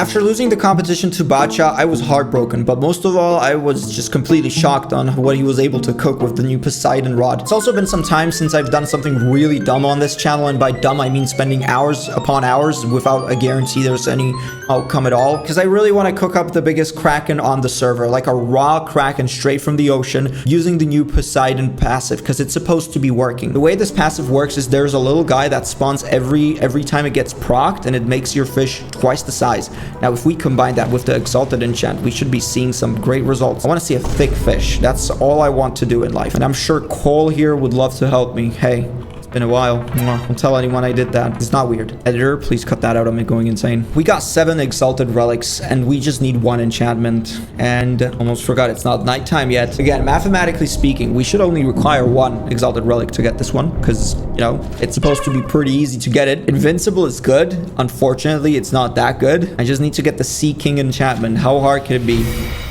After losing the competition to Bacha, I was heartbroken, but most of all, I was just completely shocked on what he was able to cook with the new Poseidon rod. It's also been some time since I've done something really dumb on this channel, and by dumb I mean spending hours upon hours without a guarantee there's any outcome at all, because I really want to cook up the biggest Kraken on the server, like a raw Kraken straight from the ocean, using the new Poseidon passive, because it's supposed to be working. The way this passive works is there's a little guy that spawns every time it gets procced, and it makes your fish twice the size. Now if we combine that with the exalted enchant, we should be seeing some great results. I want to see a thick fish. That's all I want to do in life, and I'm sure Cole here would love to help me. Hey, been a while. Don't tell anyone I did that. It's not weird. Editor, please cut that out. I'm going insane. We got 7 exalted relics, and we just need 1 enchantment. And almost forgot it's not nighttime yet. Again, mathematically speaking, we should only require 1 exalted relic to get this one, because, you know, it's supposed to be pretty easy to get it. Invincible is good. Unfortunately, it's not that good. I just need to get the Sea King enchantment. How hard can it be?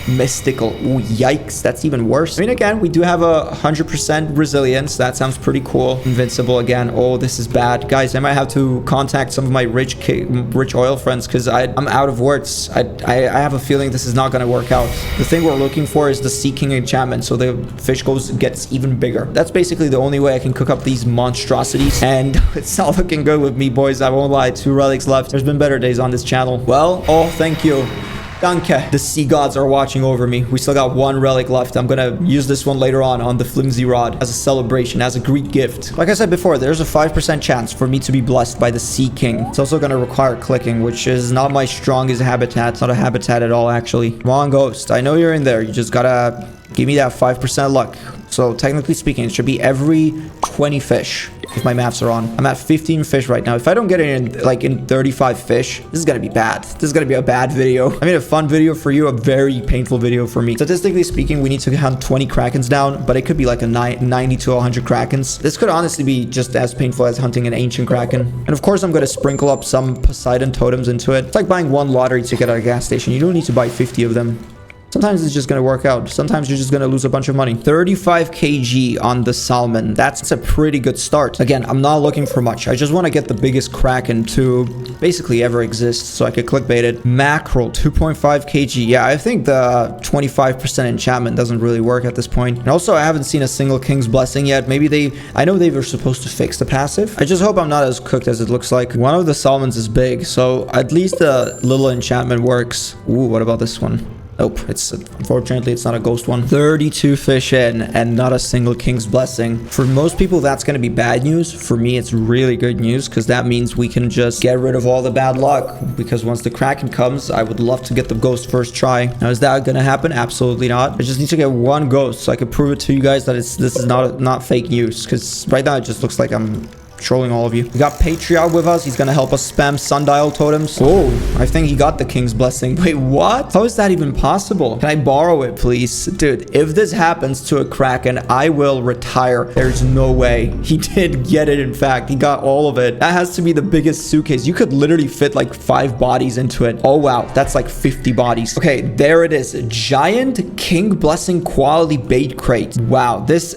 Mystical. Ooh, yikes. That's even worse. I mean, again, we do have a 100% resilience. That sounds pretty cool. Invincible again. Oh, this is bad. Guys, I might have to contact some of my rich oil friends, because I'm out of words. I have a feeling this is not going to work out. The thing we're looking for is the Sea King enchantment, so the fish gets even bigger. That's basically the only way I can cook up these monstrosities, and it's not looking good with me, boys. I won't lie. 2 relics left. There's been better days on this channel. Well, oh, thank you. Danke. The sea gods are watching over me. We still got 1 relic left. I'm gonna use this one later on the flimsy rod as a celebration, as a Greek gift. Like I said before, there's a 5% chance for me to be blessed by the Sea King. It's also gonna require clicking, which is not my strongest habitat. It's not a habitat at all, actually. Come on, Ghost. I know you're in there. You just gotta give me that 5% luck. So technically speaking, it should be every 20 fish, if my maths are on. I'm at 15 fish right now. If I don't get it in 35 fish, this is gonna be bad. This is gonna be a bad video. I mean, a fun video for you, a very painful video for me. Statistically speaking, we need to hunt 20 Krakens down, but it could be like a 90 to 100 Krakens. This could honestly be just as painful as hunting an ancient Kraken. And of course, I'm gonna sprinkle up some Poseidon totems into it. It's like buying 1 lottery ticket at a gas station. You don't need to buy 50 of them. Sometimes it's just going to work out. Sometimes you're just going to lose a bunch of money. 35 kg on the salmon. That's a pretty good start. Again, I'm not looking for much. I just want to get the biggest Kraken to basically ever exist, so I could clickbait it. Mackerel, 2.5 kg. Yeah, I think the 25% enchantment doesn't really work at this point. And also, I haven't seen a single King's Blessing yet. Maybe I know they were supposed to fix the passive. I just hope I'm not as cooked as it looks like. One of the salmons is big, so at least the little enchantment works. Ooh, what about this one? Nope, unfortunately it's not a ghost one. 32 fish in and not a single King's Blessing. For most people, that's going to be bad news. For me, it's really good news, because that means we can just get rid of all the bad luck. Because once the Kraken comes, I would love to get the ghost first try. Now, is that going to happen? Absolutely not. I just need to get 1 ghost so I can prove it to you guys that this is not fake news. Because right now it just looks like I'm trolling all of you. We got Patriot with us. He's gonna help us spam sundial totems. Oh, I think he got the King's Blessing. Wait, what? How is that even possible? Can I borrow it, please? Dude, if this happens to a Kraken, I will retire. There's no way. He did get it, in fact. He got all of it. That has to be the biggest suitcase. You could literally fit like 5 bodies into it. Oh, wow. That's like 50 bodies. Okay, there it is. Giant King Blessing quality bait crate. Wow, this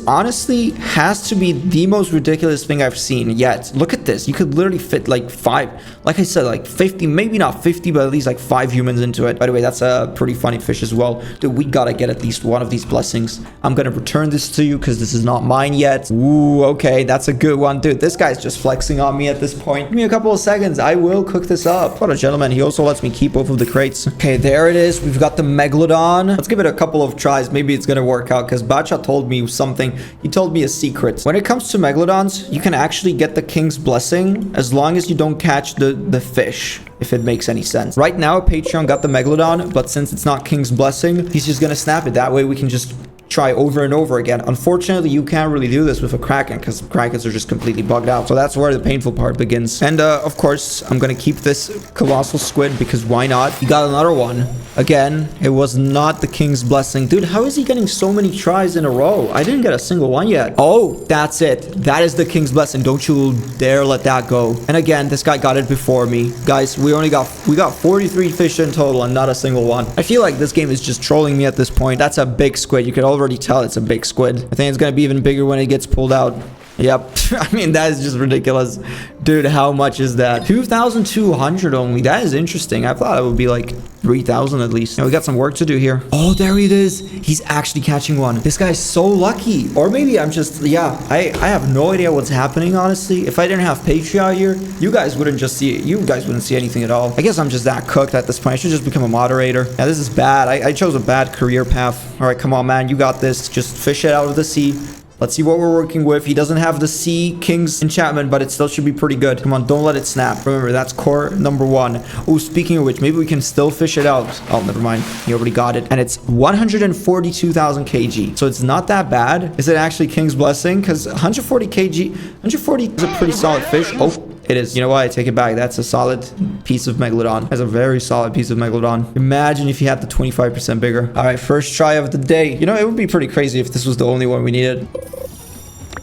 honestly has to be the most ridiculous thing I've seen yet. Look at this. You could literally fit like 5, like I said, like 50, maybe not 50, but at least like 5 humans into it. By the way, that's a pretty funny fish as well. Dude, we gotta get at least 1 of these blessings. I'm gonna return this to you because this is not mine yet. Ooh, okay, that's a good one. Dude, this guy's just flexing on me at this point. Give me a couple of seconds. I will cook this up. What a gentleman. He also lets me keep both of the crates. Okay, there it is. We've got the Megalodon. Let's give it a couple of tries. Maybe it's gonna work out, because Bacha told me something. He told me a secret. When it comes to Megalodons, you can actually get the King's Blessing as long as you don't catch the fish, if it makes any sense. Right now, Patreon got the Megalodon, but since it's not King's Blessing, he's just gonna snap it. That way we can just try over and over again. Unfortunately, you can't really do this with a Kraken, because Krakens are just completely bugged out. So that's where the painful part begins. And of course, I'm gonna keep this colossal squid, because why not? He got another one. Again, it was not the King's Blessing. Dude, how is he getting so many tries in a row? I didn't get a single one yet. Oh, that's it. That is the King's Blessing. Don't you dare let that go. And again, this guy got it before me. Guys, we got 43 fish in total and not a single one. I feel like this game is just trolling me at this point. That's a big squid. You can already tell it's a big squid. I think it's gonna be even bigger when it gets pulled out. Yep. I mean, that is just ridiculous. Dude, how much is that? 2,200 only. That is interesting. I thought it would be like 3,000 at least. Now, we got some work to do here. Oh, there it is. He's actually catching one. This guy's so lucky. Or maybe I'm just, yeah, I have no idea what's happening, honestly. If I didn't have Patriot here, you guys wouldn't just see it. You guys wouldn't see anything at all. I guess I'm just that cooked at this point. I should just become a moderator. Yeah, this is bad. I chose a bad career path. All right, come on, man. You got this. Just fish it out of the sea. Let's see what we're working with. He doesn't have the Sea King's enchantment, but it still should be pretty good. Come on, don't let it snap. Remember, that's core number 1. Oh, speaking of which, maybe we can still fish it out. Oh, never mind. He already got it. And it's 142,000 kg. So it's not that bad. Is it actually King's Blessing? Because 140 kg, 140 is a pretty solid fish. Oh, it is. You know what? I take it back. That's a solid piece of Megalodon. That's a very solid piece of Megalodon. Imagine if you had the 25% bigger. All right, first try of the day. You know, it would be pretty crazy if this was the only one we needed.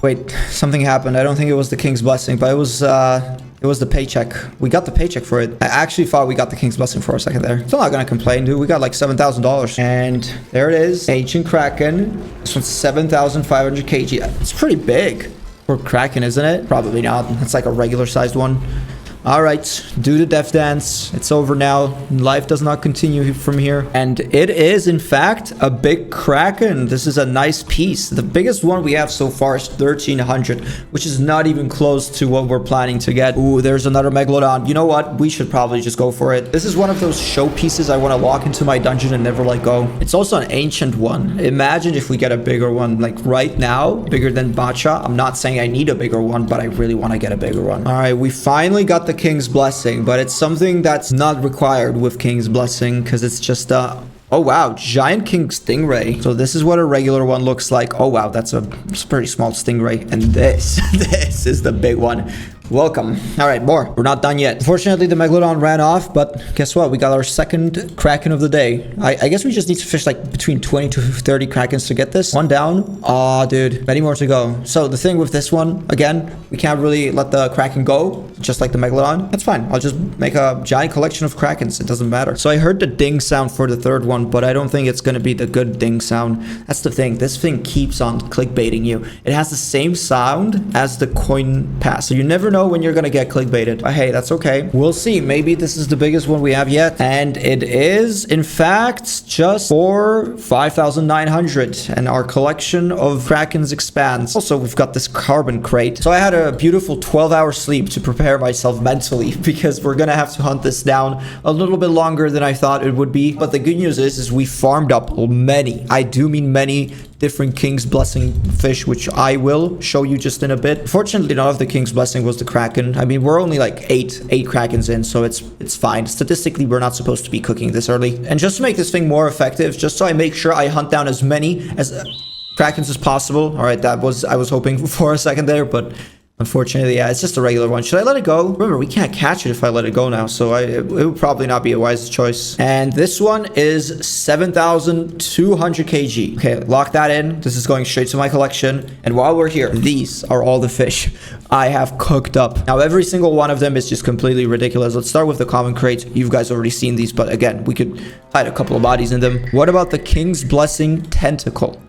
Wait, something happened. I don't think it was the King's Blessing, but it was the paycheck. We got the paycheck for it. I actually thought we got the King's Blessing for a second there. Still not gonna complain, dude. We got like $7,000. And there it is. Ancient Kraken. This one's 7,500 kg. It's pretty big for Kraken, isn't it? Probably not. It's like a regular sized one. All right, do the death dance. It's over now. Life does not continue from here. And it is, in fact, a big Kraken. This is a nice piece. The biggest one we have so far is 1,300, which is not even close to what we're planning to get. Ooh, there's another Megalodon. You know what? We should probably just go for it. This is one of those show pieces I want to lock into my dungeon and never let go. It's also an ancient one. Imagine if we get a bigger one, like right now, bigger than Bacha. I'm not saying I need a bigger one, but I really want to get a bigger one. All right, we finally got the King's Blessing, but it's something that's not required with King's Blessing because it's just oh wow, giant king stingray. So this is what a regular one looks like. Oh wow, that's a pretty small stingray. And this is the big one. Welcome. All right, more. We're not done yet. Unfortunately, the Megalodon ran off, but guess what? We got our second Kraken of the day. I guess we just need to fish like between 20 to 30 Krakens to get this. One down. Aw, dude. Many more to go. So the thing with this one, again, we can't really let the Kraken go, just like the Megalodon. That's fine. I'll just make a giant collection of Krakens. It doesn't matter. So I heard the ding sound for the third one, but I don't think it's going to be the good ding sound. That's the thing. This thing keeps on clickbaiting you. It has the same sound as the coin pass. So you never know when you're gonna get clickbaited. But hey, that's okay. We'll see. Maybe this is the biggest one we have yet. And it is, in fact, just for 5,900. And our collection of Krakens expands. Also, we've got this carbon crate. So I had a beautiful 12-hour sleep to prepare myself mentally because we're gonna have to hunt this down a little bit longer than I thought it would be. But the good news is we farmed up many, I do mean many, different King's Blessing fish, which I will show you just in a bit. Fortunately, none of the King's Blessing was the Kraken. I mean, we're only like eight Krakens in, so it's fine. Statistically, we're not supposed to be cooking this early. And just to make this thing more effective, just so I make sure I hunt down as many as Krakens as possible. All right, I was hoping for a second there, but unfortunately, yeah, it's just a regular one. Should I let it go? Remember, we can't catch it if I let it go now, so it would probably not be a wise choice. And this one is 7,200 kg. Okay, lock that in. This is going straight to my collection. And while we're here, these are all the fish I have cooked up. Now, every single one of them is just completely ridiculous. Let's start with the common crate. You guys already seen these, but again, we could hide a couple of bodies in them. What about the King's Blessing tentacle?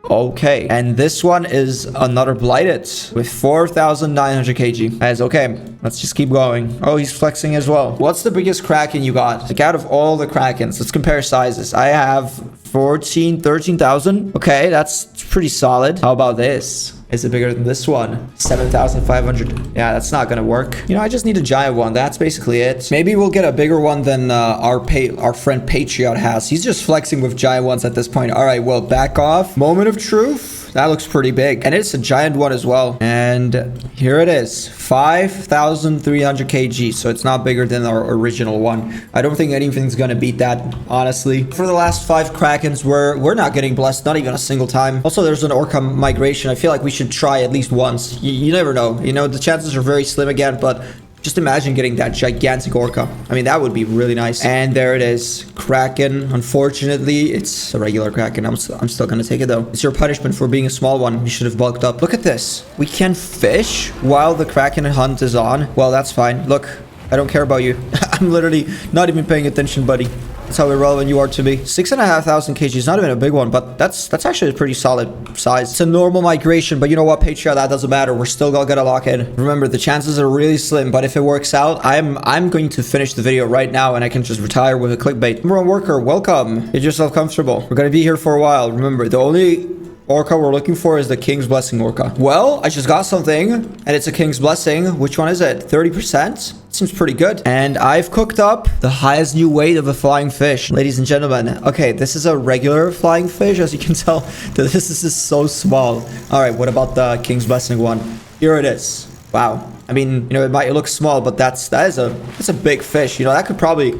Okay, and this one is another blighted with 4,900 kg. That is okay. Let's just keep going. Oh, he's flexing as well. What's the biggest Kraken you got? Like out of all the Krakens, let's compare sizes. I have 13,000. Okay, that's pretty solid. How about this? Is it bigger than this one? 7,500. Yeah, that's not gonna work. You know, I just need a giant one. That's basically it. Maybe we'll get a bigger one than our friend Patriot has. He's just flexing with giant ones at this point. All right, well, back off. Moment of truth. That looks pretty big. And it's a giant one as well. And here it is. 5,300 kg. So it's not bigger than our original one. I don't think anything's gonna beat that, honestly. For the last 5 Krakens, we're not getting blessed, not even a single time. Also, there's an Orca migration. I feel like we should try at least once. You never know. You know, the chances are very slim again, but just imagine getting that gigantic Orca. I mean, that would be really nice. And there it is. Kraken. Unfortunately, it's a regular Kraken. I'm still gonna take it though. It's your punishment for being a small one. You should have bulked up. Look at this. We can fish while the Kraken hunt is on. Well, that's fine. Look, I don't care about you. I'm literally not even paying attention, buddy. That's how irrelevant you are to me. 6,500 kg is not even a big one, but that's actually a pretty solid size. It's a normal migration, but you know what, Patriot, that doesn't matter. We're still gonna lock in. Remember, the chances are really slim, but if it works out, I'm going to finish the video right now, and I can just retire with a clickbait. Number one worker, welcome. Get yourself comfortable. We're gonna be here for a while. Remember, the only Orca we're looking for is the King's Blessing Orca. Well, I just got something, and it's a King's Blessing. Which one is it? 30%? Seems pretty good. And I've cooked up the highest new weight of a flying fish. Ladies and gentlemen, okay, this is a regular flying fish. As you can tell, this is so small. All right, what about the King's Blessing one? Here it is. Wow. I mean, you know, it might look small, but that's a big fish. You know, it could probably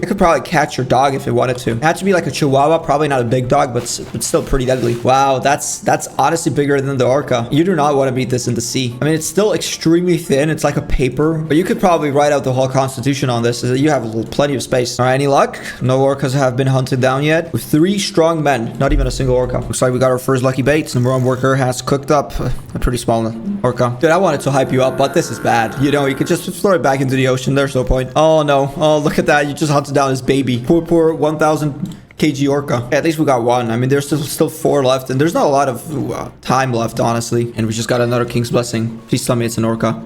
catch your dog if it wanted to. It had to be like a Chihuahua, probably not a big dog, but still pretty deadly. Wow, that's honestly bigger than the Orca. You do not want to meet this in the sea. I mean, it's still extremely thin. It's like a paper, but you could probably write out the whole constitution on this. You have plenty of space. All right, any luck? No Orcas have been hunted down yet. With 3 strong men, not even a single Orca. Looks like we got our first lucky bait. Number one worker has cooked up a pretty small Orca. Dude, I wanted to hype you up, but this is bad. You know, you could just throw it back into the ocean. There's no point. Oh, no. Oh, look at that. You just hunted down his baby. Poor 1,000 kg Orca. Yeah, at least we got one. I mean, there's still 4 left, and there's not a lot of time left, honestly. And we just got another King's Blessing. Please tell me it's an Orca.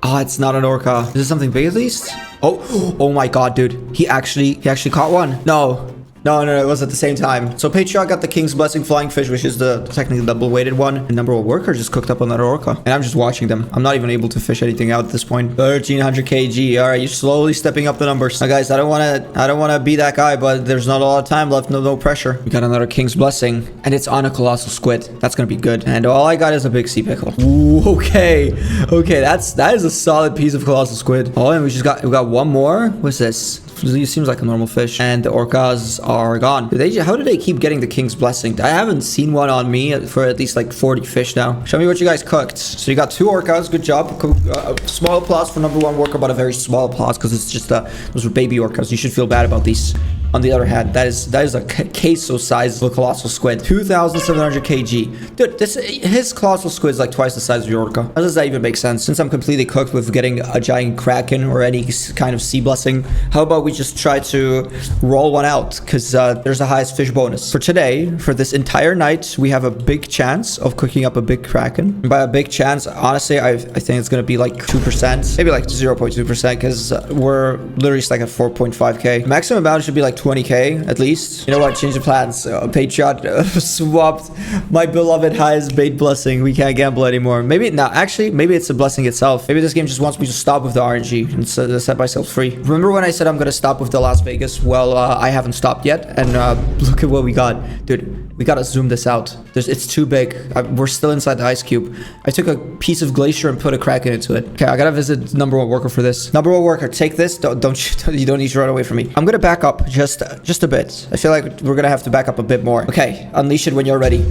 Oh, it's not an Orca. Is it something big at least? Oh my god, dude. He actually caught one. No, it was at the same time. So Patriot got the King's Blessing flying fish, which is the technically double-weighted one. And number one worker just cooked up another Orca. And I'm just watching them. I'm not even able to fish anything out at this point. 1,300 kg. All right, you're slowly stepping up the numbers. Now, guys, I don't want to be that guy, but there's not a lot of time left. No pressure. We got another King's Blessing, and it's on a colossal squid. That's gonna be good. And all I got is a big sea pickle. Ooh, okay, that is a solid piece of colossal squid. Oh, and we got one more. What's this? It seems like a normal fish. And the Orcas are gone. How do they keep getting the King's Blessing? I haven't seen one on me for at least like 40 fish now. Show me what you guys cooked. So you got 2 Orcas. Good job. Small applause for number one worker, but a very small applause because it's just those are baby Orcas. You should feel bad about these. On the other hand, that is a queso size of a colossal squid. 2,700 kg. Dude, his colossal squid is like twice the size of your Orca. How does that even make sense? Since I'm completely cooked with getting a giant Kraken or any kind of sea blessing, how about we just try to roll one out? Because there's the highest fish bonus. For today, for this entire night, we have a big chance of cooking up a big Kraken. And by a big chance, honestly, I think it's going to be like 2%. Maybe like 0.2% because we're literally like at 4.5k. Maximum amount should be like 20k at least. You know what? Change the plans. Patriot swapped my beloved highest bait blessing. We can't gamble anymore. Maybe it's a blessing itself. Maybe this game just wants me to stop with the RNG and set myself free. Remember when I said I'm gonna stop with the Las Vegas? Well, I haven't stopped yet, and look at what we got, dude. We gotta zoom this out. It's too big. We're still inside the ice cube. I took a piece of glacier and put a Kraken into it. Okay, I gotta visit number one worker for this. Number one worker, take this. You don't need to run away from me. I'm gonna back up just a bit. I feel like we're gonna have to back up a bit more. Okay, unleash it when you're ready.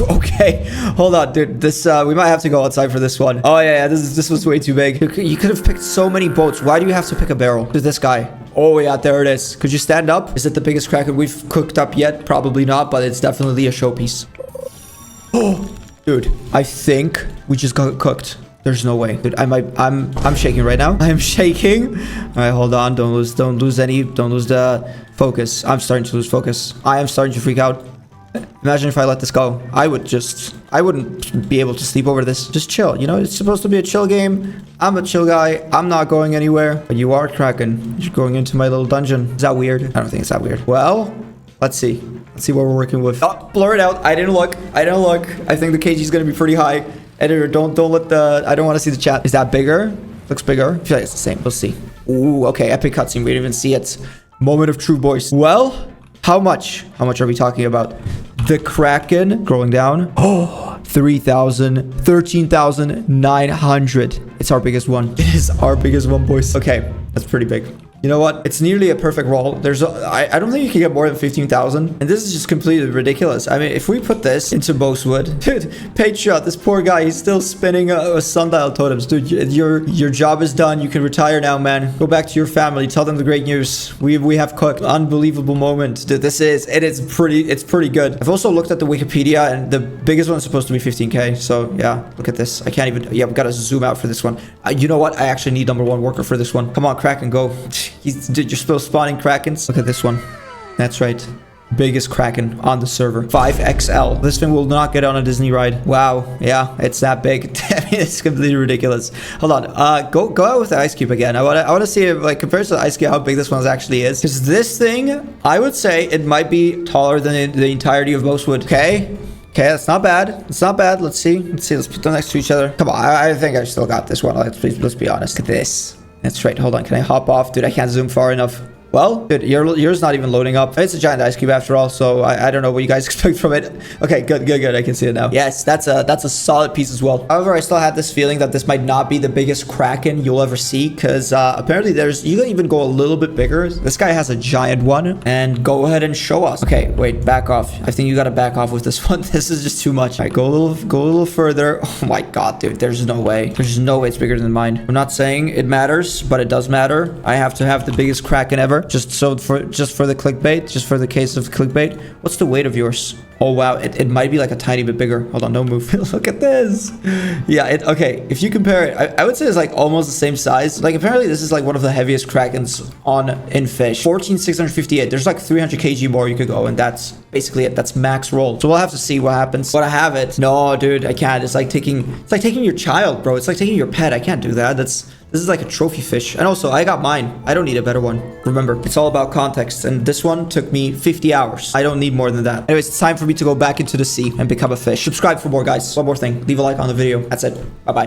Okay, hold on, dude. We might have to go outside for this one. Oh yeah, this was way too big. You could have picked so many boats. Why do you have to pick a barrel? There's this guy. Oh yeah, there it is. Could you stand up? Is it the biggest Kraken we've cooked up yet? Probably not, but it's definitely a showpiece. Oh, dude, I think we just got cooked. There's no way, dude. I'm shaking right now. I am shaking. All right, hold on. Don't lose the focus. I'm starting to lose focus. I am starting to freak out. Imagine if I let this go. I wouldn't be able to sleep over this. Just chill. You know, it's supposed to be a chill game. I'm a chill guy. I'm not going anywhere. But you are Kraken. You're going into my little dungeon. Is that weird? I don't think it's that weird. Well, let's see. Let's see what we're working with. Oh, blur it out. I didn't look. I think the kg is going to be pretty high. Editor, don't let I don't want to see the chat. Is that bigger? Looks bigger. I feel like it's the same. We'll see. Ooh, okay. Epic cutscene. We didn't even see it. Moment of true voice. Well, how much? How much are we talking about? The Kraken, scrolling down. Oh, 13,900. It's our biggest one. It is our biggest one, boys. Okay, that's pretty big. You know what? It's nearly a perfect roll. I don't think you can get more than 15,000. And this is just completely ridiculous. I mean, if we put this into Boastwood, dude, Patriot, this poor guy, he's still spinning a sundial totems. Dude, your job is done. You can retire now, man. Go back to your family. Tell them the great news. We have cooked. Unbelievable moment. Dude, it's pretty good. I've also looked at the Wikipedia, and the biggest one is supposed to be 15k. So yeah, look at this. I can't even. Yeah, we gotta zoom out for this one. You know what? I actually need number one worker for this one. Come on, Kraken, go. Dude, you're still spawning Krakens. Look at this one. That's right. Biggest Kraken on the server. 5XL. This thing will not get on a Disney ride. Wow. Yeah, it's that big. I mean, it's completely ridiculous. Hold on. Go out with the ice cube again. I wanna see if, like, compared to the ice cube, how big this one actually is. Because this thing, I would say it might be taller than the entirety of Boastwood. Okay. Okay, that's not bad. It's not bad. Let's see. Let's put them next to each other. Come on. I think I still got this one. Let's be honest. Look at this. That's right. Hold on. Can I hop off? Dude, I can't zoom far enough. Well, dude, yours not even loading up. It's a giant ice cube after all, so I don't know what you guys expect from it. Okay, good. I can see it now. Yes, that's a solid piece as well. However, I still had this feeling that this might not be the biggest Kraken you'll ever see, because apparently you can even go a little bit bigger. This guy has a giant one, and go ahead and show us. Okay, wait, back off. I think you gotta back off with this one. This is just too much. All right, go a little further. Oh my god, dude, there's no way. There's no way it's bigger than mine. I'm not saying it matters, but it does matter. I have to have the biggest Kraken ever. Just for the clickbait, just for the case of clickbait. What's the weight of yours? Oh wow, it might be like a tiny bit bigger. Hold on, don't move. Look at this. Yeah, okay, if you compare it, I would say it's like almost the same size. Like apparently this is like one of the heaviest Krakens in Fish. 14,658. There's like 300 kg more you could go, and that's basically it. That's max roll. So we'll have to see what happens. But I have it. No, dude, I can't. It's like taking your child, bro. It's like taking your pet. I can't do that. This is like a trophy fish. And also, I got mine. I don't need a better one. Remember, it's all about context. And this one took me 50 hours. I don't need more than that. Anyways, it's time for me to go back into the sea and become a fish. Subscribe for more, guys. One more thing. Leave a like on the video. That's it. Bye-bye.